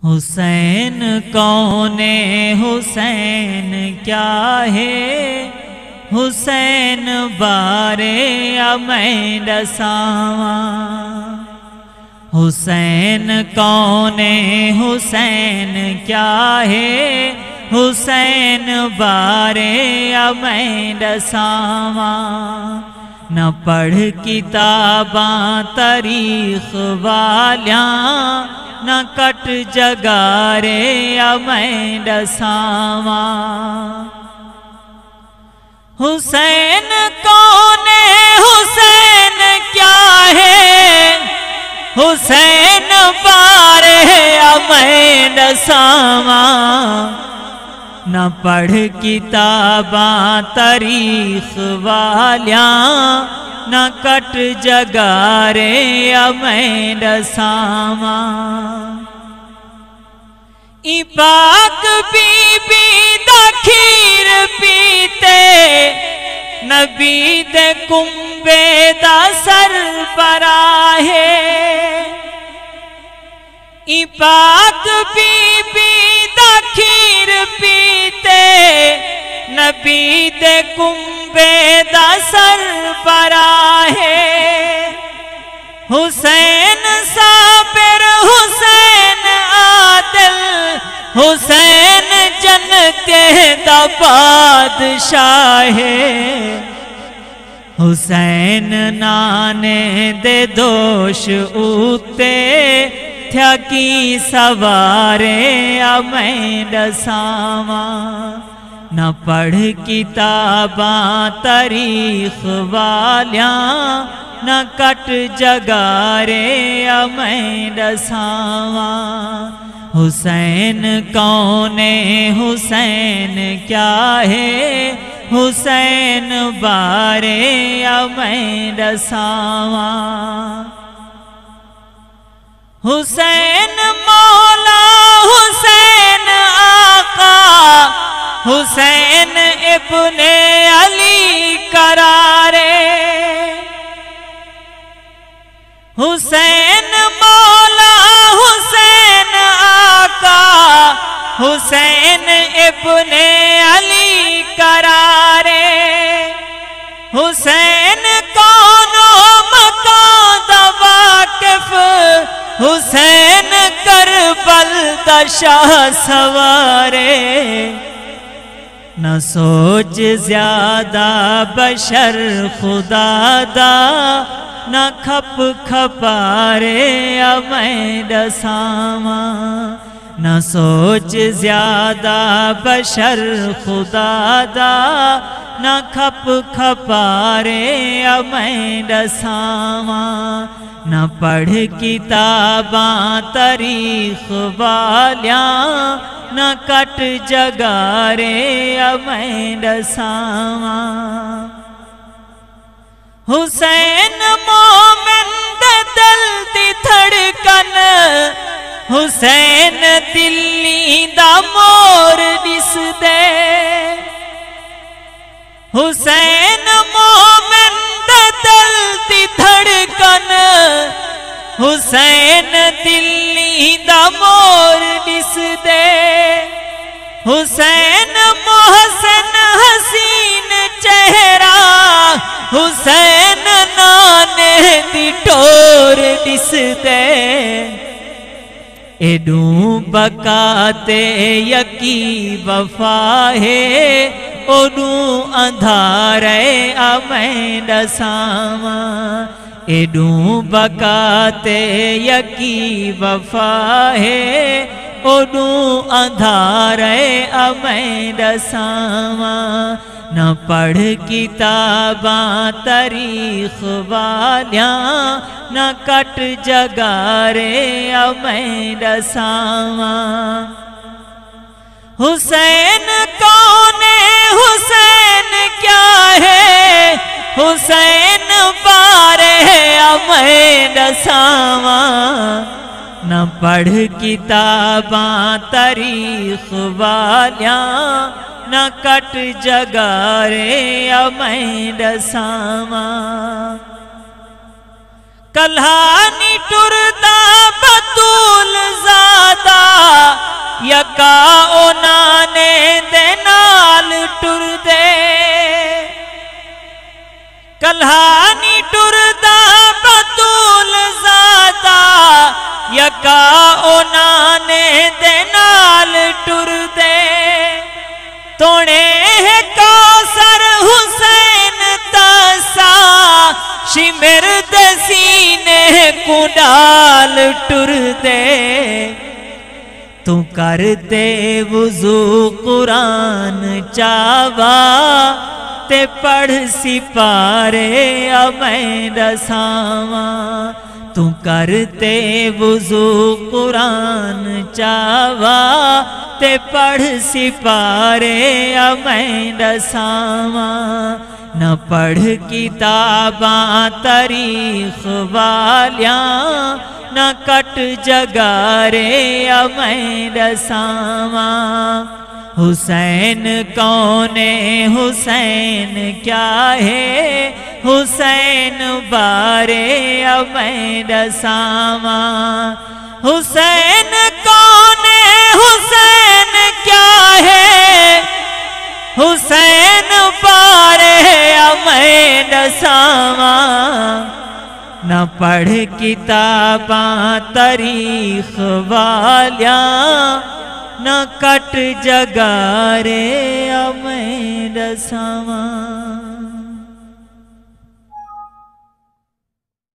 حسین کون حسین کیا ہے، حسین بارے میں ڈساواں۔ حسین کون حسین کیا ہے، حسین بارے میں ڈساواں۔ نہ پڑھ کتاباں تاریخ والیاں، نہ کٹ جگارے میں ڈساواں۔ حسین کون حسین کیا ہے، حسین بارے میں ڈساواں۔ نہ پڑھ کتاباں تاریخ والیاں، نہ کٹ جگارے میں ڈساواں۔ ای پاک بی بی دا کھیر پیتے، نبی دے کنبے دا سر براہے۔ ای پاک بی بی دا کھیر پیتے، نبی دے کنبے دا سر براہے۔ حسین صابر، حسین عادل، حسین جنت دا بادشاہ ہے۔ حسین نانے دے دوش اوتے، تھیا کی سوارے میں ڈساواں۔ نہ پڑھ کتاباں تاریخ والیاں، نہ کٹ جگارے میں ڈساواں۔ حسین کون حسین کیا ہے، حسین بارے میں ڈساواں۔ حسین مولا، حسین آقا، حسین ابن علی قرارے۔ حسین مولا، حسین آقا، حسین ابن علی قرارے۔ حسین کون مکان دا واقف، حسین کربل دا شاہ سوارے۔ نہ سوچ زیادہ بشر خدا دا، نہ کھپ کھپارے میں ڈساواں۔ نہ سوچ زیادہ بشر خدا دا، نہ کھپ کھپارے میں ڈساواں۔ نہ پڑھ کتاباں تاریخ والیاں، نہ کٹ جگارے میں ڈساواں۔ حسین مومن دے دل دی دھڑکن، حسین دلی دا مور دس دے۔ حسین مومن دے دل دی دھڑکن، حسین دلی دا مور دس دے۔ حسین محسن حسین چہرہ، حسین نانے دی ٹور دس دے۔ ایڈوں بکاتے یکی وفا ہے، اوڈوں اندھارے میں ڈساواں۔ ایڈوں بکاتے یکی وفا ہے، اوڈوں اندھارے میں ڈساواں۔ نہ پڑھ کتاباں تاریخ والیاں، نہ کٹ جگارے میں ڈساواں۔ حسین کون حسین کیا ہے، حسین بارے میں ڈساواں۔ نہ پڑھ کتاباں تاریخ والیاں، نہ کٹ جگارے میں ڈساواں۔ کلہانی ٹردا بطول زادہ یکا اونانے دے نال ٹر دے کلہانی ٹر دا بطول زادہ یکا اونانے دے نال ٹر دے توڑے کوثر حسین تاسا شمر دے سینے کو ڈال ٹر دے تو کر دے وضو قرآن چاوا تے پڑھ سپارے میں رساواں تو کر دے وضو قرآن چاوا تے پڑھ سپارے میں رساواں نہ پڑھ کتاباں تاریخ والیاں نہ کٹ جگارے میں رساواں حسین کون حسین کیا ہے حسین بارے میں رساواں حسین کون حسین کیا ہے حسین بارے میں رساواں نہ پڑھ کتاباں تاریخ والیاں نہ کٹ جگارے میں رساواں